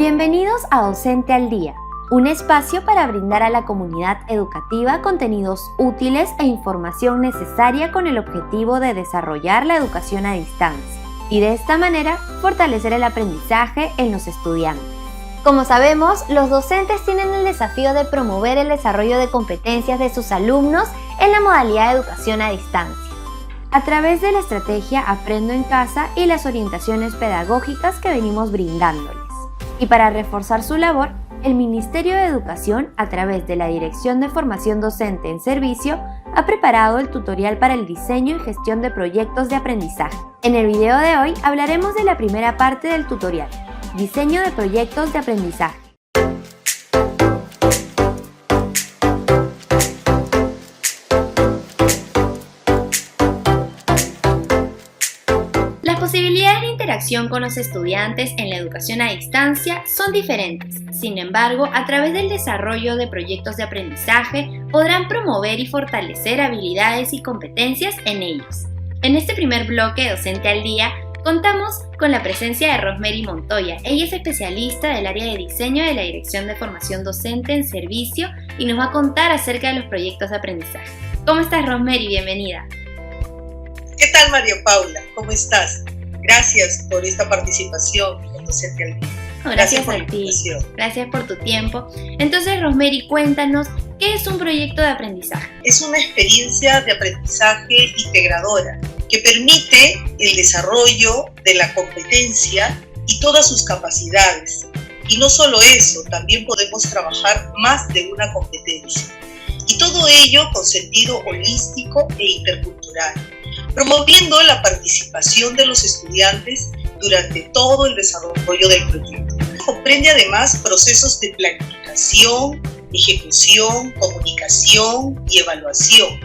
Bienvenidos a Docente al Día, un espacio para brindar a la comunidad educativa contenidos útiles e información necesaria con el objetivo de desarrollar la educación a distancia y de esta manera fortalecer el aprendizaje en los estudiantes. Como sabemos, los docentes tienen el desafío de promover el desarrollo de competencias de sus alumnos en la modalidad de educación a distancia, a través de la estrategia Aprendo en Casa y las orientaciones pedagógicas que venimos brindándoles. Y para reforzar su labor, el Ministerio de Educación, a través de la Dirección de Formación Docente en Servicio, ha preparado el tutorial para el diseño y gestión de proyectos de aprendizaje. En el video de hoy hablaremos de la primera parte del tutorial, diseño de proyectos de aprendizaje. Las posibilidades de interacción con los estudiantes en la educación a distancia son diferentes. Sin embargo, a través del desarrollo de proyectos de aprendizaje podrán promover y fortalecer habilidades y competencias en ellos. En este primer bloque de Docente al Día, contamos con la presencia de Rosemary Montoya. Ella es especialista del área de diseño de la Dirección de Formación Docente en Servicio y nos va a contar acerca de los proyectos de aprendizaje. ¿Cómo estás, Rosemary? Bienvenida. ¿Qué tal, María Paula? ¿Cómo estás? Gracias por esta participación en Docente al Día. Gracias a ti. Gracias por tu tiempo. Entonces, Rosemary, cuéntanos, ¿qué es un proyecto de aprendizaje? Es una experiencia de aprendizaje integradora que permite el desarrollo de la competencia y todas sus capacidades. Y no solo eso, también podemos trabajar más de una competencia. Y todo ello con sentido holístico e intercultural, promoviendo la participación de los estudiantes durante todo el desarrollo del proyecto. Comprende además procesos de planificación, ejecución, comunicación y evaluación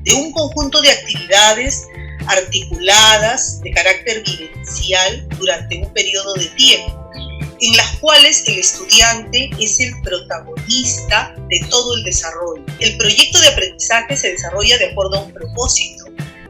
de un conjunto de actividades articuladas de carácter vivencial durante un periodo de tiempo, en las cuales el estudiante es el protagonista de todo el desarrollo. El proyecto de aprendizaje se desarrolla de acuerdo a un propósito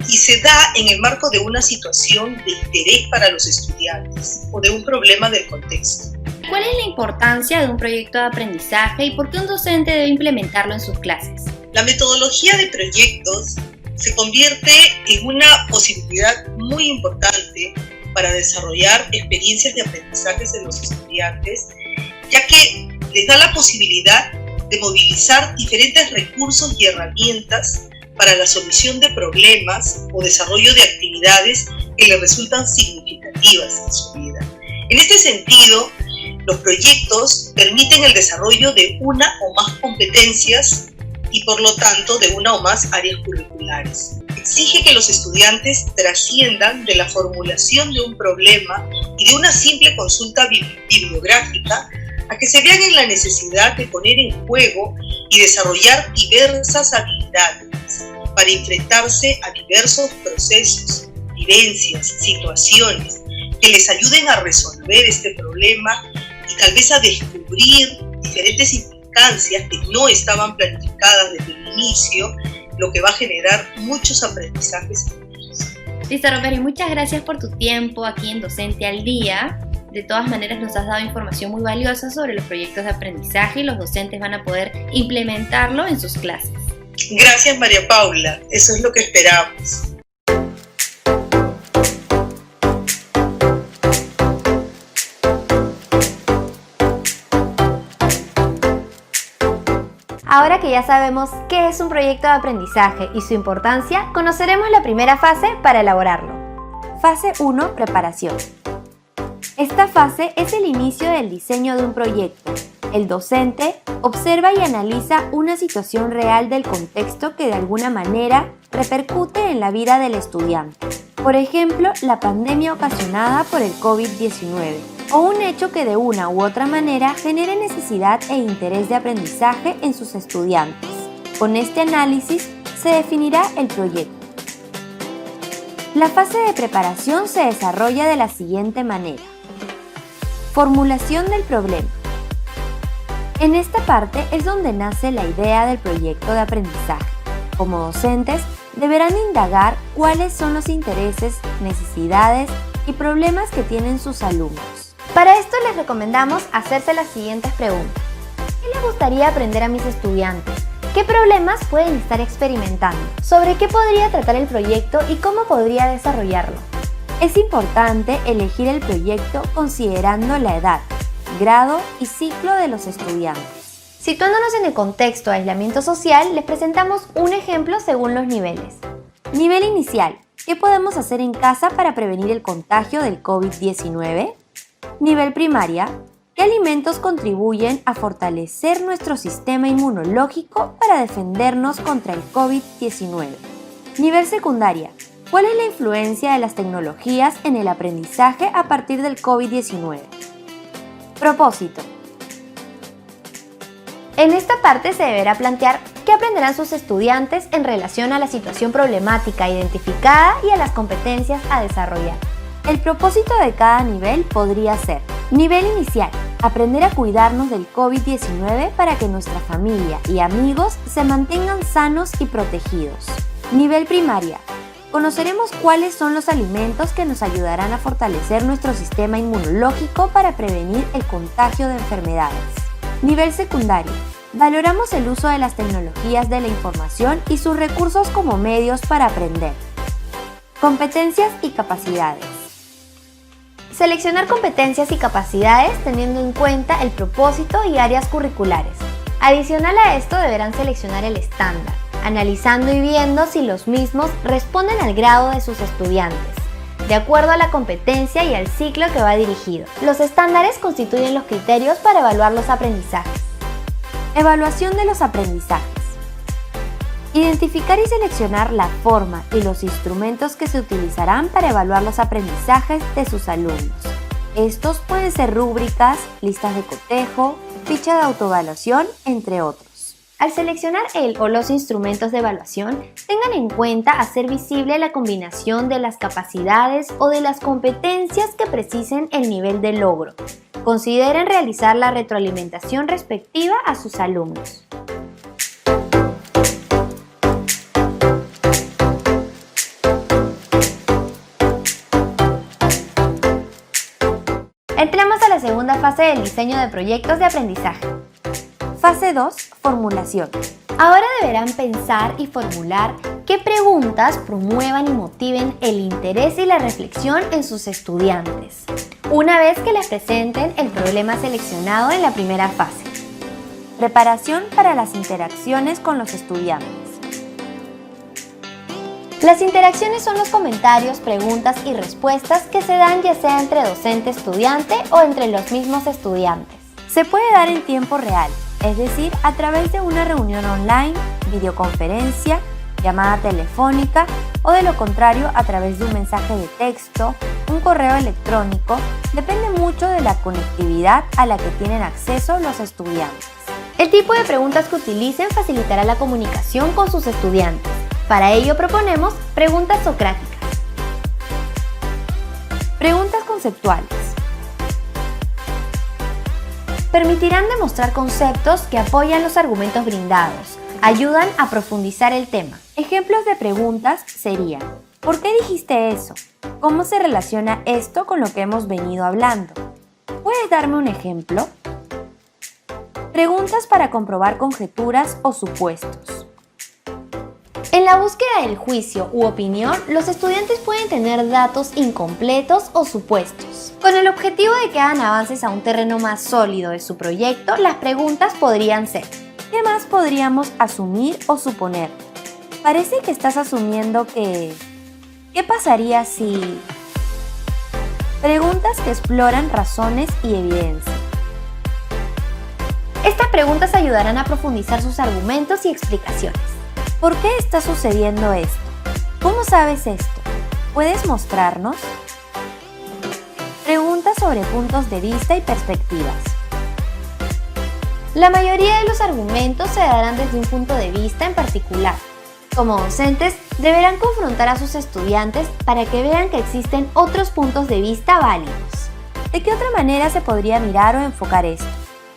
y se da en el marco de una situación de interés para los estudiantes o de un problema del contexto. ¿Cuál es la importancia de un proyecto de aprendizaje y por qué un docente debe implementarlo en sus clases? La metodología de proyectos se convierte en una posibilidad muy importante para desarrollar experiencias de aprendizaje en los estudiantes, ya que les da la posibilidad de movilizar diferentes recursos y herramientas para la solución de problemas o desarrollo de actividades que les resultan significativas en su vida. En este sentido, los proyectos permiten el desarrollo de una o más competencias y por lo tanto de una o más áreas curriculares. Exige que los estudiantes trasciendan de la formulación de un problema y de una simple consulta bibliográfica a que se vean en la necesidad de poner en juego y desarrollar diversas habilidades para enfrentarse a diversos procesos, vivencias, situaciones que les ayuden a resolver este problema y tal vez a descubrir diferentes implicancias que no estaban planificadas desde el inicio, lo que va a generar muchos aprendizajes en ellos. Listo, Rosemary, muchas gracias por tu tiempo aquí en Docente al Día. De todas maneras nos has dado información muy valiosa sobre los proyectos de aprendizaje y los docentes van a poder implementarlo en sus clases. Gracias, María Paula. Eso es lo que esperamos. Ahora que ya sabemos qué es un proyecto de aprendizaje y su importancia, conoceremos la primera fase para elaborarlo. Fase 1. Preparación. Esta fase es el inicio del diseño de un proyecto. El docente observa y analiza una situación real del contexto que de alguna manera repercute en la vida del estudiante. Por ejemplo, la pandemia ocasionada por el COVID-19 o un hecho que de una u otra manera genere necesidad e interés de aprendizaje en sus estudiantes. Con este análisis se definirá el proyecto. La fase de preparación se desarrolla de la siguiente manera. Formulación del problema. En esta parte es donde nace la idea del proyecto de aprendizaje. Como docentes, deberán indagar cuáles son los intereses, necesidades y problemas que tienen sus alumnos. Para esto les recomendamos hacerse las siguientes preguntas. ¿Qué les gustaría aprender a mis estudiantes? ¿Qué problemas pueden estar experimentando? ¿Sobre qué podría tratar el proyecto y cómo podría desarrollarlo? Es importante elegir el proyecto considerando la edad, grado y ciclo de los estudiantes. Situándonos en el contexto de aislamiento social, les presentamos un ejemplo según los niveles. Nivel inicial. ¿Qué podemos hacer en casa para prevenir el contagio del COVID-19? Nivel primaria. ¿Qué alimentos contribuyen a fortalecer nuestro sistema inmunológico para defendernos contra el COVID-19? Nivel secundaria. ¿Cuál es la influencia de las tecnologías en el aprendizaje a partir del COVID-19? Propósito. En esta parte se deberá plantear qué aprenderán sus estudiantes en relación a la situación problemática identificada y a las competencias a desarrollar. El propósito de cada nivel podría ser: nivel inicial, aprender a cuidarnos del COVID-19 para que nuestra familia y amigos se mantengan sanos y protegidos. Nivel primaria, conoceremos cuáles son los alimentos que nos ayudarán a fortalecer nuestro sistema inmunológico para prevenir el contagio de enfermedades. Nivel secundario, valoramos el uso de las tecnologías de la información y sus recursos como medios para aprender. Competencias y capacidades. Seleccionar competencias y capacidades teniendo en cuenta el propósito y áreas curriculares. Adicional a esto deberán seleccionar el estándar, analizando y viendo si los mismos responden al grado de sus estudiantes, de acuerdo a la competencia y al ciclo que va dirigido. Los estándares constituyen los criterios para evaluar los aprendizajes. Evaluación de los aprendizajes. Identificar y seleccionar la forma y los instrumentos que se utilizarán para evaluar los aprendizajes de sus alumnos. Estos pueden ser rúbricas, listas de cotejo, ficha de autoevaluación, entre otros. Al seleccionar el o los instrumentos de evaluación, tengan en cuenta hacer visible la combinación de las capacidades o de las competencias que precisen el nivel de logro. Consideren realizar la retroalimentación respectiva a sus alumnos. Entremos a la segunda fase del diseño de proyectos de aprendizaje. Fase 2. Formulación. Ahora deberán pensar y formular qué preguntas promuevan y motiven el interés y la reflexión en sus estudiantes, una vez que les presenten el problema seleccionado en la primera fase. Preparación para las interacciones con los estudiantes. Las interacciones son los comentarios, preguntas y respuestas que se dan ya sea entre docente-estudiante o entre los mismos estudiantes. Se puede dar en tiempo real, es decir, a través de una reunión online, videoconferencia, llamada telefónica o de lo contrario a través de un mensaje de texto, un correo electrónico, depende mucho de la conectividad a la que tienen acceso los estudiantes. El tipo de preguntas que utilicen facilitará la comunicación con sus estudiantes. Para ello proponemos preguntas socráticas. Preguntas conceptuales. Permitirán demostrar conceptos que apoyan los argumentos brindados, ayudan a profundizar el tema. Ejemplos de preguntas serían: ¿por qué dijiste eso? ¿Cómo se relaciona esto con lo que hemos venido hablando? ¿Puedes darme un ejemplo? Preguntas para comprobar conjeturas o supuestos. En la búsqueda del juicio u opinión, los estudiantes pueden tener datos incompletos o supuestos. Con el objetivo de que hagan avances a un terreno más sólido de su proyecto, las preguntas podrían ser: ¿qué más podríamos asumir o suponer? Parece que estás asumiendo que... ¿Qué pasaría si...? Preguntas que exploran razones y evidencia. Estas preguntas ayudarán a profundizar sus argumentos y explicaciones. ¿Por qué está sucediendo esto? ¿Cómo sabes esto? ¿Puedes mostrarnos? Preguntas sobre puntos de vista y perspectivas. La mayoría de los argumentos se darán desde un punto de vista en particular. Como docentes, deberán confrontar a sus estudiantes para que vean que existen otros puntos de vista válidos. ¿De qué otra manera se podría mirar o enfocar esto?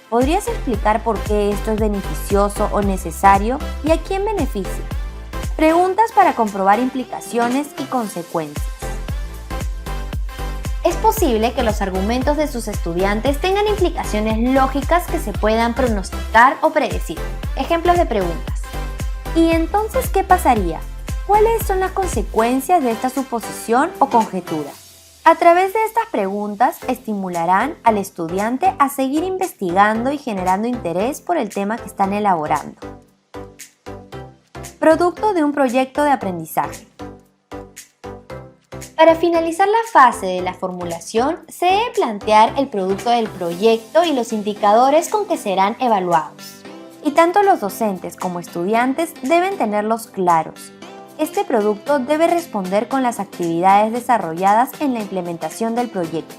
¿Podrías explicar por qué esto es beneficioso o necesario y a quién beneficia? Preguntas para comprobar implicaciones y consecuencias. Es posible que los argumentos de sus estudiantes tengan implicaciones lógicas que se puedan pronosticar o predecir. Ejemplos de preguntas. ¿Y entonces qué pasaría? ¿Cuáles son las consecuencias de esta suposición o conjetura? A través de estas preguntas estimularán al estudiante a seguir investigando y generando interés por el tema que están elaborando. Producto de un proyecto de aprendizaje. Para finalizar la fase de la formulación, se debe plantear el producto del proyecto y los indicadores con que serán evaluados. Y tanto los docentes como estudiantes deben tenerlos claros. Este producto debe responder con las actividades desarrolladas en la implementación del proyecto.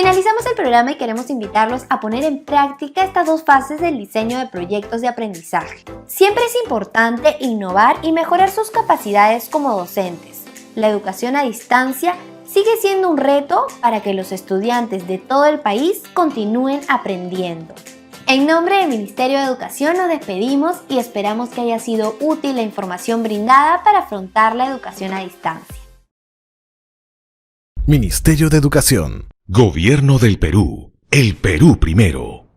Finalizamos el programa y queremos invitarlos a poner en práctica estas dos fases del diseño de proyectos de aprendizaje. Siempre es importante innovar y mejorar sus capacidades como docentes. La educación a distancia sigue siendo un reto para que los estudiantes de todo el país continúen aprendiendo. En nombre del Ministerio de Educación nos despedimos y esperamos que haya sido útil la información brindada para afrontar la educación a distancia. Ministerio de Educación. Gobierno del Perú. El Perú primero.